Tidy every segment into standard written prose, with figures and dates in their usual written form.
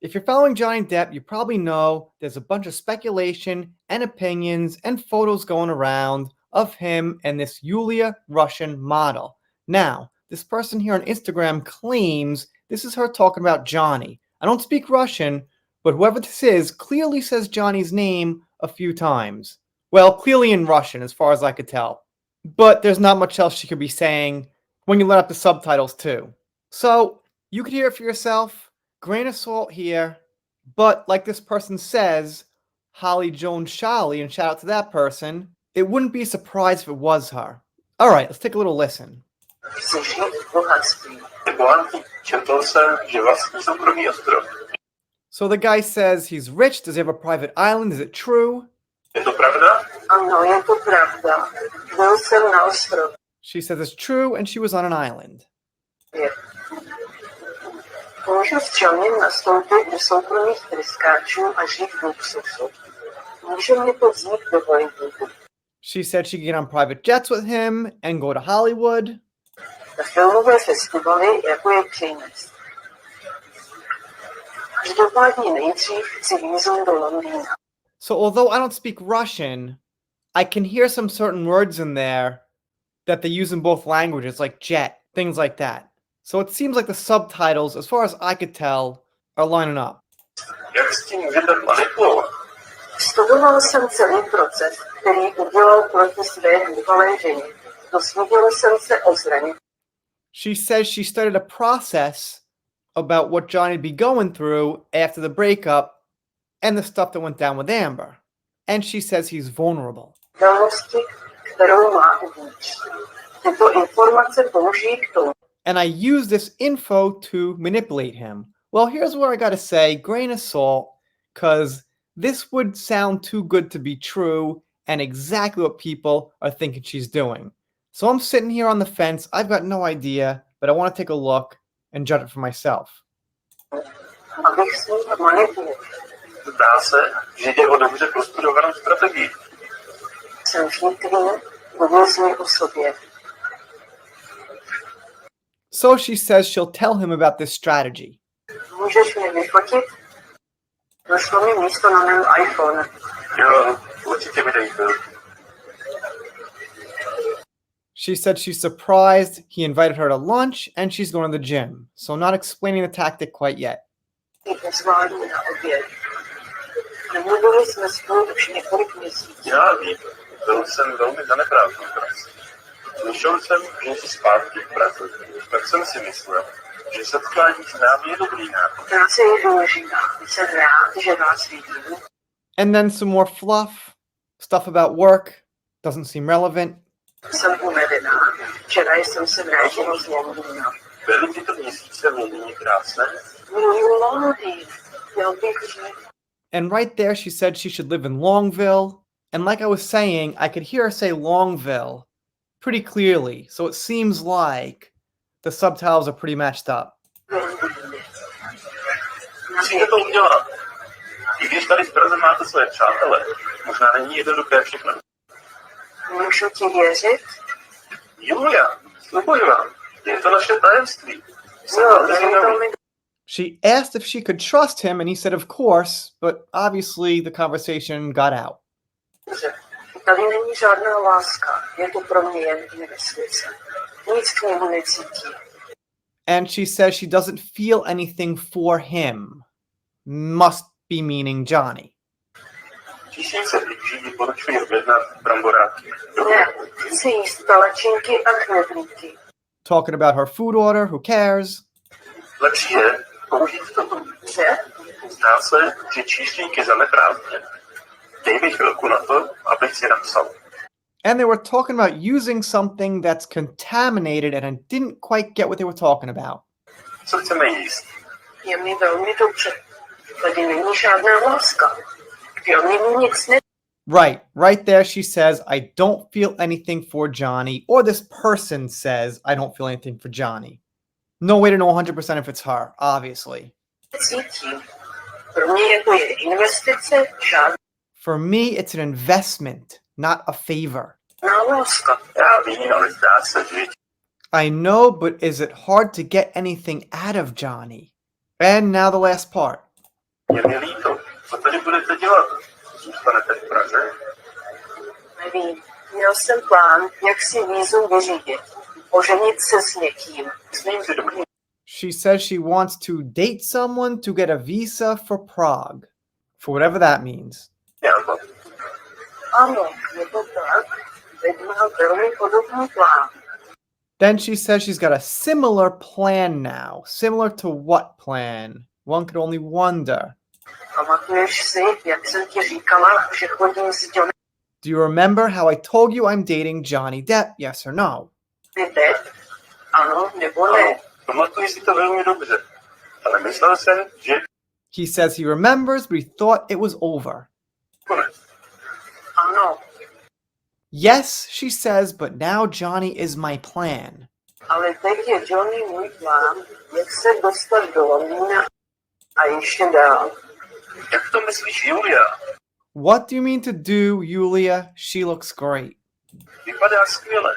If you're following Johnny Depp, you probably know there's a bunch of speculation and opinions and photos going around of him and this Yulia Russian model. Now, this person here on Instagram claims this is her talking about Johnny. I don't speak Russian, but whoever this is clearly says Johnny's name a few times. Well, clearly in Russian, as far as I could tell. But there's not much else she could be saying when you let up the subtitles, too. So, you could hear it for yourself. Grain of salt here, but like this person says, Holly Jones Shally, and shout out to that person, it wouldn't be a surprise if it was her. Alright, let's take a little listen. So the guy says he's rich, does he have a private island, is it true? She says it's true and she was on an island. Můžu s Johnnym nastoupit do soukromých tryskáčů a žít v luxusu. Může mě to vzít do Hollywoodu. She said she could get on private jets with him and go to Hollywood. Na filmové festivaly, jako je Cannes. Každopádně nejdřív chci vízum do Londýna. So although I don't speak Russian, I can hear some certain words in there that they use in both languages, like jet, things like that. So it seems like the subtitles, as far as I could tell, are lining up. Studoval jsem celý proces, který udělal proti své bývalé ženě. Dozvěděl jsem se o zranění. She says she studied a process about what Johnny'd be going through after the breakup and the stuff that went down with Amber. And she says he's vulnerable. Dalosti, kterou má uvnitř. Tyto informace použijí k tomu. And I use this info to manipulate him. Well, here's where I gotta say, grain of salt, because this would sound too good to be true and exactly what people are thinking she's doing. So I'm sitting here on the fence. I've got no idea, but I want to take a look and judge it for myself. Abych s ním manipuloval. Zdá se, že jde o dobře prostudovanou strategii. Jsem vnitřní, uvězný o sobě. So she says she'll tell him about this strategy. Můžeš mě vyfotit? Došlo mi místo na mém iPhone. Jo, určitě mi dej to. She said she's surprised he invited her to lunch and she's going to the gym. So not explaining the tactic quite yet. Pozvání na oběd. Nemluvili jsme spolu už několik měsíců. Já vím, byl jsem velmi zaneprázdný prací. Myšel jsem, že jsi zpátky v Praze. Tak jsem si myslel, že setkání s námi je dobrý nápad. Práce je důležitá. Jsem rád, že vás vidím. And then some more fluff. Stuff about work. Doesn't seem relevant. Jsem unavená. Včera jsem se vrátila z Londýna. Byly tyto měsíce v Londýně krásné? Miluji Londýn. Měl bych žít. And right there she said she should live in Longville. And like I was saying, I could hear her say Longville pretty clearly. So it seems like the subtitles are pretty matched up. Musíte to udělat. I když tady v Praze máte své přátele, možná není jednoduché všechno. Můžu ti věřit? Julia, slibuji vám, je to naše tajemství. She asked if she could trust him, and he said, of course, but obviously the conversation got out. Tady není žádná láska. Je to pro mě jen investice. Nic k němu necítím. And she says she doesn't feel anything for him. Must be meaning Johnny. Číšnice využijí doporučuji objednat bramboráky. Ne, chci jíst palačinky a knedlíky. Talking about her food order, who cares? Lepší je použít toto. Že? Zdá se, že číšník je zaneprázdněn. Dej mi chvilku na to, abych si napsal. And they were talking about using something that's contaminated, and I didn't quite get what they were talking about. Co chceme jíst? Je mi velmi dobře. Tady není žádná láska. Johnny mi nic ne... Right there she says, I don't feel anything for Johnny, or this person says, I don't feel anything for Johnny. No way to know 100% if it's her, obviously. Cítím. Pro mě jako je investice, žádná For me, it's an investment, not a favor. láska. Já vím, ale zdá se, že I know, but is it hard to get anything out of Johnny? And now the last part. Je mi líto. Co tady budete dělat? Zůstanete v Praze? Nevím, měl jsem plán, jak si vízum vyřídit. Oženit se s někým. Myslím si dobrý. She says she wants to date someone to get a visa for Prague. For whatever that means. Nápad. Ano, je to tak. Teď má velmi podobný plán. Then she says she's got a similar plan now. Similar to what plan? One could only wonder. Pamatuješ si, jak jsem ti říkala, že chodím s Johnny Do you remember how I told you I'm dating Johnny Depp? Yes or no? Depp? Ano, nebo ne? Pamatuji si to velmi dobře. Ale myslel jsem, že He says he remembers, but he thought it was over. konec. Ano, Yes, she says, but now Johnny is my plan. ale teď je Johnny můj plán, jak se dostat do Londýna a ještě dál. Jak to myslíš, Julia? What do you mean to do, Yulia? She looks great. Vypadá skvěle.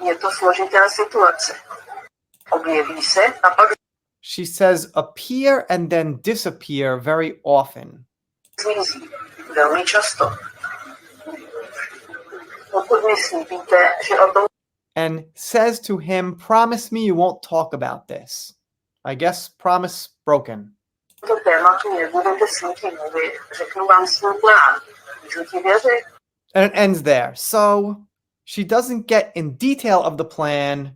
Je to složitá situace. Objeví se a pak She says appear and then disappear very often. zmizí. Velmi často. Pokud mi slíbíte, že o tom And says to him, promise me you won't talk about this. I guess promise broken. tématu nebudete s nikým mluvit, řeknu vám svůj plán. Můžu ti věřit? And it ends there. So she doesn't get in detail of the plan,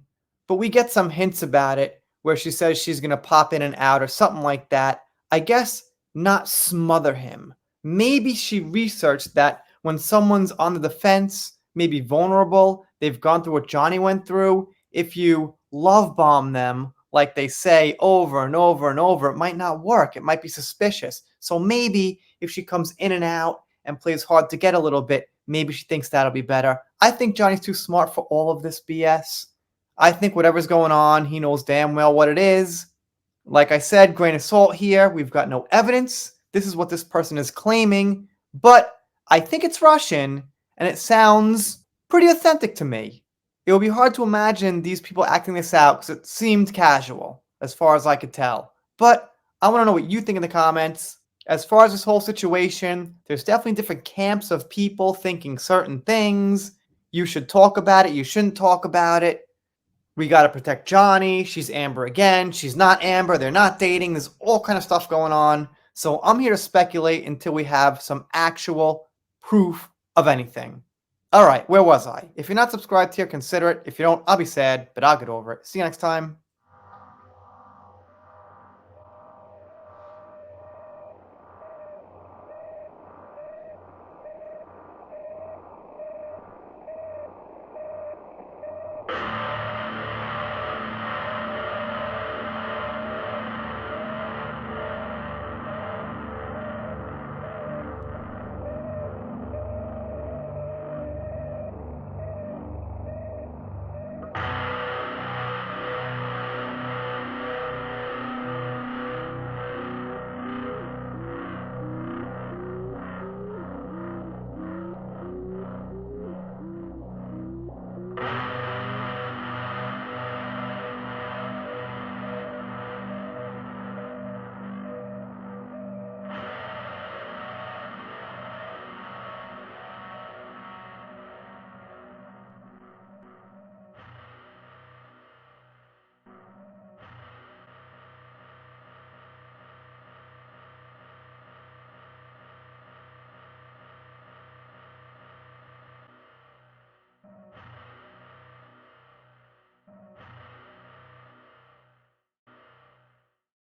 but we get some hints about it where she says she's going to pop in and out or something like that. I guess not smother him. Maybe she researched that when someone's on the defense, maybe vulnerable, they've gone through what Johnny went through. If you love bomb them, like they say over and over and over, it might not work. It might be suspicious. So maybe if she comes in and out and plays hard to get a little bit, maybe she thinks that'll be better. I think Johnny's too smart for all of this BS. I think whatever's going on, he knows damn well what it is. Like I said, grain of salt here. We've got no evidence. This is what this person is claiming. But I think it's Russian, and it sounds pretty authentic to me. It would be hard to imagine these people acting this out because it seemed casual, as far as I could tell. But I want to know what you think in the comments. As far as this whole situation, there's definitely different camps of people thinking certain things. You should talk about it. You shouldn't talk about it. We got to protect Johnny. She's Amber again. She's not Amber. They're not dating. There's all kind of stuff going on. So I'm here to speculate until we have some actual proof of anything. All right, where was I? If you're not subscribed here, consider it. If you don't, I'll be sad, but I'll get over it. See you next time.